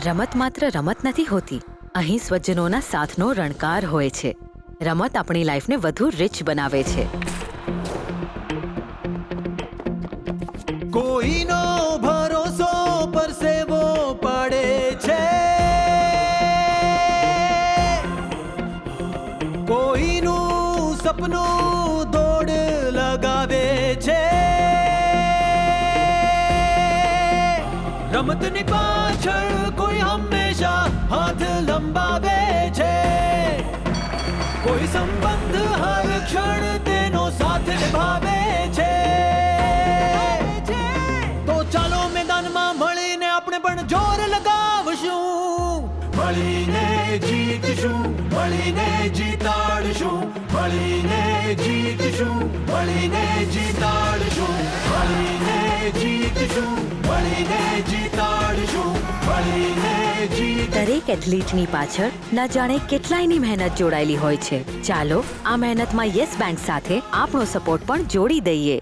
રમત માત્ર રમત નથી હોતી. અહીં સ્વજનોના સાથનો રણકાર હોય છે. રમત આપણી લાઈફને વધુ રિચ બનાવે છે. કોઈનો ભરોસો પરસેવો પડે છે, કોઈનું સપનું દોડ લગાવે છે. રમતની પાછળ કોઈ હંમેશા હાથ લંબાવે છે, કોઈ સંબંધ હર ક્ષણ તેનો સાથ નિભાવે છે. તો ચાલો મેદાનમાં મળીને આપણે પણ જોર લગાવશું, મળીને જીતશું, મળીને જીતાડશું, મળીને જીતશું, મળીને જીતાડશું, મળીને જીતશું, મળીને જીતાડશું, મળીને જીત. દરેક એથ્લીટની પાછળ ન જાણે કેટલાયની મહેનત જોડાયેલી હોય છે. ચાલો આ મહેનતમાં યસ બેંક સાથે આપણો સપોર્ટ પણ જોડી દઈએ.